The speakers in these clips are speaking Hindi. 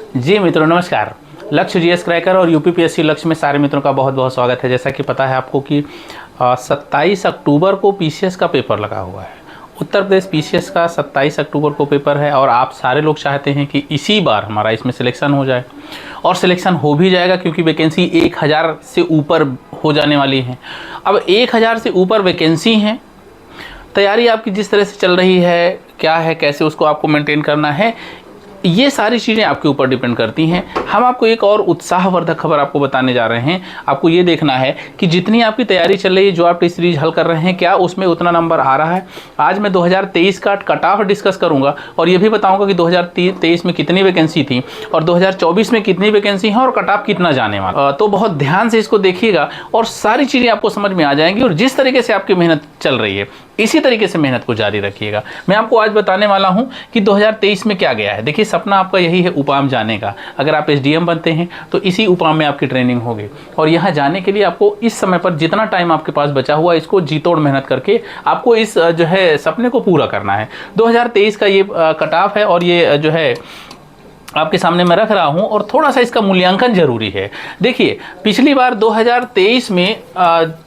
जी मित्रों नमस्कार। लक्ष्य जीएस क्रैकर और यूपीपीएससी लक्ष्य में सारे मित्रों का बहुत बहुत स्वागत है। जैसा कि पता है आपको कि 27 अक्टूबर को पीसीएस का पेपर लगा हुआ है। उत्तर प्रदेश पीसीएस का 27 अक्टूबर को पेपर है और आप सारे लोग चाहते हैं कि इसी बार हमारा इसमें सिलेक्शन हो जाए और सिलेक्शन हो भी जाएगा, क्योंकि वैकेंसी 1000 से ऊपर हो जाने वाली है। अब 1000 से ऊपर वैकेंसी हैं, तैयारी आपकी जिस तरह से चल रही है, क्या है, कैसे उसको आपको मेंटेन करना है, ये सारी चीज़ें आपके ऊपर डिपेंड करती हैं। हम आपको एक और उत्साहवर्धक खबर आपको बताने जा रहे हैं। आपको ये देखना है कि जितनी आपकी तैयारी चल रही है, जो आप टेस्ट सीरीज हल कर रहे हैं, क्या उसमें उतना नंबर आ रहा है। आज मैं 2023 का कट ऑफ डिस्कस करूंगा और ये भी बताऊंगा कि 2023 में कितनी वैकेंसी थी और 2024 में कितनी वैकेंसी है और कट ऑफ कितना जाने वाला। तो बहुत ध्यान से इसको देखिएगा और सारी चीज़ें आपको समझ में आ जाएंगी। और जिस तरीके से आपकी मेहनत चल रही है, इसी तरीके से मेहनत को जारी रखिएगा। मैं आपको आज बताने वाला हूं कि 2023 में क्या गया है। देखिए, सपना आपका यही है उपाम जाने का। अगर आप एसडीएम बनते हैं तो इसी उपाम में आपकी ट्रेनिंग होगी और यहाँ जाने के लिए आपको इस समय पर जितना टाइम आपके पास बचा हुआ है, इसको जी तोड़ मेहनत करके आपको इस जो है सपने को पूरा करना है। 2023 का ये कट ऑफ है और ये जो है आपके सामने मैं रख रहा हूं और थोड़ा सा इसका मूल्यांकन जरूरी है। देखिए, पिछली बार 2023 में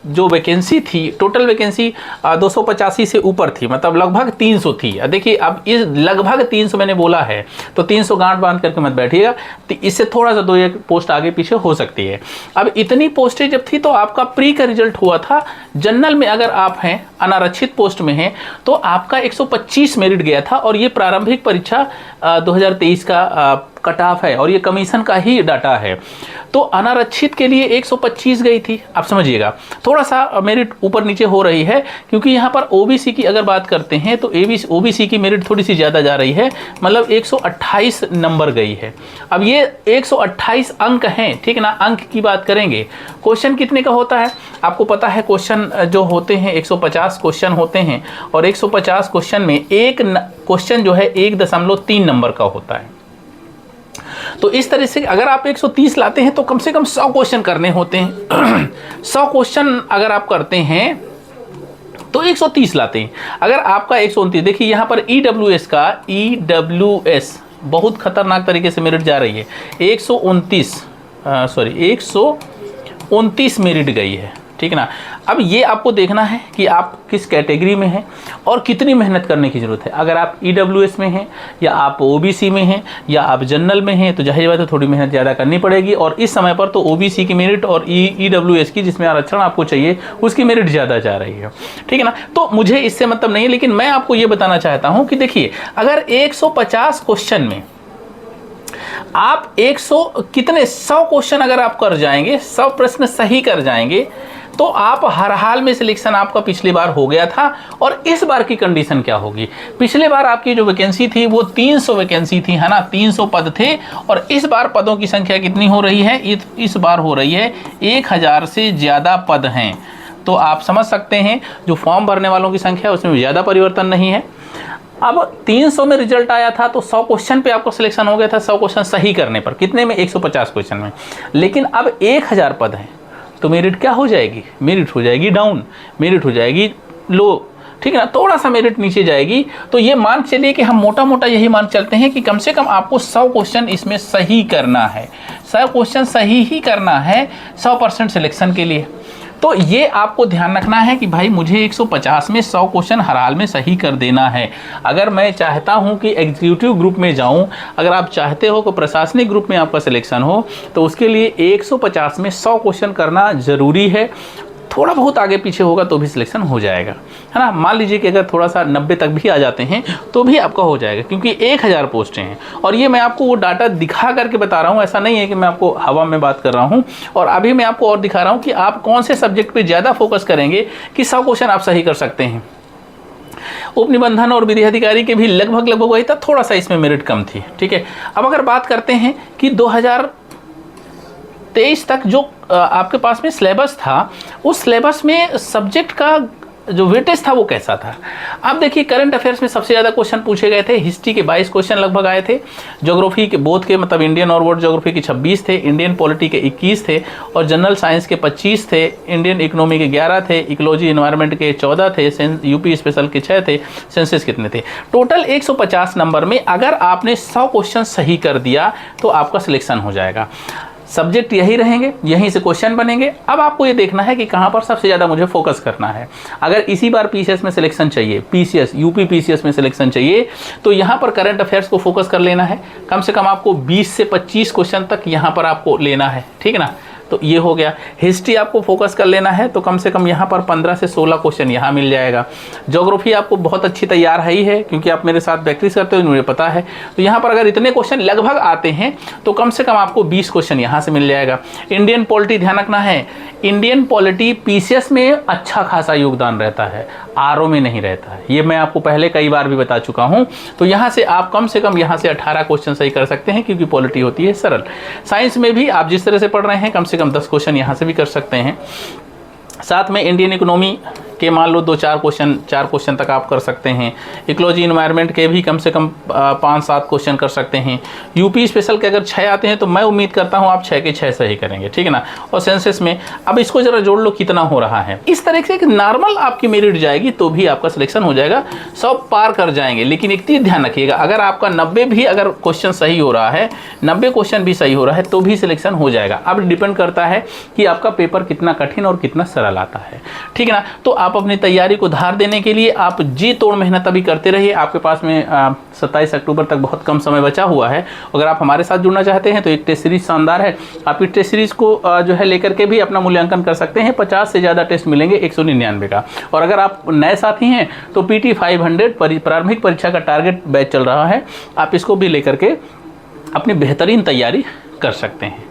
जो वैकेंसी थी, टोटल वैकेंसी 285 से ऊपर थी, मतलब लगभग 300 थी। देखिए, अब इस लगभग 300 मैंने बोला है तो 300 गांठ बांध करके मत बैठिएगा, तो इससे थोड़ा सा 2-1 पोस्ट आगे पीछे हो सकती है। अब इतनी पोस्टें जब थी तो आपका प्री का रिजल्ट हुआ था। जनरल में अगर आप हैं, अनारक्षित पोस्ट में हैं, तो आपका 125 मेरिट गया था और ये प्रारंभिक परीक्षा 2023 का कट ऑफ है और ये कमीशन का ही डाटा है। तो अनारक्षित के लिए 125 गई थी। आप समझिएगा, थोड़ा सा मेरिट ऊपर नीचे हो रही है, क्योंकि यहाँ पर ओबीसी की अगर बात करते हैं तो ओबीसी की मेरिट थोड़ी सी ज़्यादा जा रही है, मतलब 128 नंबर गई है। अब ये 128 अंक हैं, ठीक है ना। अंक की बात करेंगे, क्वेश्चन कितने का होता है आपको पता है। क्वेश्चन जो होते हैं 150 क्वेश्चन होते हैं और 150 क्वेश्चन में एक क्वेश्चन जो है 1.3 नंबर का होता है। तो इस तरह से अगर आप 130 लाते हैं तो कम से कम 100 क्वेश्चन करने होते हैं। 100 क्वेश्चन अगर आप करते हैं तो 130 लाते हैं। अगर आपका 129, देखिए यहाँ पर ईडब्ल्यूएस का बहुत खतरनाक तरीके से मेरिट जा रही है। 129 मेरिट गई है, ठीक है ना। अब ये आपको देखना है कि आप किस कैटेगरी में हैं और कितनी मेहनत करने की ज़रूरत है। अगर आप ईडब्ल्यूएस में हैं या आप ओबीसी में हैं या आप जनरल में हैं तो जाहिर बात है थोड़ी मेहनत ज़्यादा करनी पड़ेगी। और इस समय पर तो ओबीसी की मेरिट और ईडब्ल्यूएस की, जिसमें आरक्षण आपको चाहिए, उसकी मेरिट ज़्यादा जा रही है, ठीक है ना। तो मुझे इससे मतलब नहीं है, लेकिन मैं आपको ये बताना चाहता हूँ कि देखिए, अगर 150 क्वेश्चन में आप 100 क्वेश्चन अगर आप कर जाएंगे, 100 प्रश्न सही कर जाएंगे, तो आप हर हाल में सिलेक्शन आपका पिछली बार हो गया था। और इस बार की कंडीशन क्या होगी, पिछले बार आपकी जो वैकेंसी थी वो 300 वैकेंसी थी, है ना, 300 पद थे। और इस बार पदों की संख्या कितनी हो रही है, इस बार हो रही है 1000 से ज़्यादा पद हैं। तो आप समझ सकते हैं जो फॉर्म भरने वालों की संख्या है उसमें ज़्यादा परिवर्तन नहीं है। अब 300 में रिजल्ट आया था तो 100 क्वेश्चन पे आपको सिलेक्शन हो गया था, 100 क्वेश्चन सही करने पर। कितने में, 150 क्वेश्चन में। लेकिन अब 1000 पद हैं तो मेरिट क्या हो जाएगी, मेरिट हो जाएगी डाउन, मेरिट हो जाएगी लो, ठीक है ना। थोड़ा सा मेरिट नीचे जाएगी। तो ये मान चलिए कि हम मोटा मोटा यही मान चलते हैं कि कम से कम आपको 100 क्वेश्चन इसमें सही करना है। 100 क्वेश्चन सही ही करना है 100% सिलेक्शन के लिए। तो ये आपको ध्यान रखना है कि भाई मुझे 150 में 100 क्वेश्चन हर हाल में सही कर देना है। अगर मैं चाहता हूं कि एग्जीक्यूटिव ग्रुप में जाऊं, अगर आप चाहते हो कि प्रशासनिक ग्रुप में आपका सिलेक्शन हो, तो उसके लिए 150 में 100 क्वेश्चन करना ज़रूरी है। थोड़ा बहुत आगे पीछे होगा तो भी सिलेक्शन हो जाएगा, है ना। मान लीजिए कि अगर थोड़ा सा 90 तक भी आ जाते हैं तो भी आपका हो जाएगा, क्योंकि 1000 पोस्टें हैं। और ये मैं आपको वो डाटा दिखा करके बता रहा हूँ, ऐसा नहीं है कि मैं आपको हवा में बात कर रहा हूँ। और अभी मैं आपको और दिखा रहा हूँ कि आप कौन से सब्जेक्ट पे ज़्यादा फोकस करेंगे कि 100 क्वेश्चन आप सही कर सकते हैं। उप निबंधन और विधि अधिकारी के भी लगभग वही था, थोड़ा सा इसमें मेरिट कम थी, ठीक है। अब अगर बात करते हैं कि 2023 तक जो आपके पास में सिलेबस था, उस सिलेबस में सब्जेक्ट का जो वेटेज था वो कैसा था। अब देखिए करंट अफेयर्स में सबसे ज़्यादा क्वेश्चन पूछे गए थे। हिस्ट्री के 22 क्वेश्चन लगभग आए थे, ज्योग्राफी के बोथ के मतलब इंडियन और वर्ल्ड ज्योग्राफी के 26 थे, इंडियन पॉलिटी के 21 थे और जनरल साइंस के 25 थे, इंडियन इकोनॉमी के 11 थे, इकोलॉजी इन्वायरमेंट के 14 थे, यूपी स्पेशल के 6 थे, सेंसस कितने थे। टोटल 150 नंबर में अगर आपने 100 क्वेश्चन सही कर दिया तो आपका सिलेक्शन हो जाएगा। सब्जेक्ट यही रहेंगे, यहीं से क्वेश्चन बनेंगे। अब आपको ये देखना है कि कहाँ पर सबसे ज़्यादा मुझे फोकस करना है। अगर इसी बार पीसीएस में सिलेक्शन चाहिए, पीसीएस यूपी पीसीएस में सिलेक्शन चाहिए, तो यहाँ पर करंट अफेयर्स को फोकस कर लेना है। कम से कम आपको 20 से 25 क्वेश्चन तक यहाँ पर आपको लेना है, ठीक है ना। तो ये हो गया। हिस्ट्री आपको फोकस कर लेना है तो कम से कम यहाँ पर 15 से 16 क्वेश्चन यहाँ मिल जाएगा। ज्योग्राफी आपको बहुत अच्छी तैयार है ही है, क्योंकि आप मेरे साथ प्रैक्टिस करते हो, मुझे पता है। तो यहाँ पर अगर इतने क्वेश्चन लगभग आते हैं तो कम से कम आपको 20 क्वेश्चन यहाँ से मिल जाएगा। इंडियन पॉलिटी ध्यान रखना है, इंडियन पॉलिटी पीसीएस में अच्छा खासा योगदान रहता है, आरओ में नहीं रहता है। ये मैं आपको पहले कई बार भी बता चुका हूँ। तो यहाँ से आप कम से कम यहाँ से 18 क्वेश्चन सही कर सकते हैं, क्योंकि पॉलिटी होती है सरल। साइंस में भी आप जिस तरह से पढ़ रहे हैं कम से कम 10 क्वेश्चन यहाँ से भी कर सकते हैं। साथ में इंडियन इकोनॉमी के मान लो 4 क्वेश्चन तक आप कर सकते हैं। इकोलॉजी इन्वायरमेंट के भी कम से कम 5-7 क्वेश्चन कर सकते हैं। यूपी स्पेशल के अगर 6 आते हैं तो मैं उम्मीद करता हूं आप 6 के 6 सही करेंगे, ठीक है ना। और सेंसस में अब इसको जरा जोड़ लो कितना हो रहा है। इस तरह से एक नॉर्मल आपकी मेरिट जाएगी तो भी आपका सिलेक्शन हो जाएगा, 100 पार कर जाएंगे। लेकिन एक चीज़ ध्यान रखिएगा, अगर आपका 90 भी अगर क्वेश्चन सही हो रहा है, 90 क्वेश्चन भी सही हो रहा है तो भी सिलेक्शन हो जाएगा। अब डिपेंड करता है कि आपका पेपर कितना कठिन और कितना सरल आता है, ठीक है ना। तो आप अपनी तैयारी को धार देने के लिए आप जी तोड़ मेहनत अभी करते रहिए। आपके पास में 27 अक्टूबर तक बहुत कम समय बचा हुआ है। अगर आप हमारे साथ जुड़ना चाहते हैं तो एक टेस्ट सीरीज शानदार है, आप इस टेस्ट सीरीज को जो है लेकर के भी अपना मूल्यांकन कर सकते हैं। 50 से ज़्यादा टेस्ट मिलेंगे 199 का। और अगर आप नए साथी हैं तो PT 500 प्रारंभिक परीक्षा का टारगेट बैच चल रहा है, आप इसको भी लेकर के अपनी बेहतरीन तैयारी कर सकते हैं।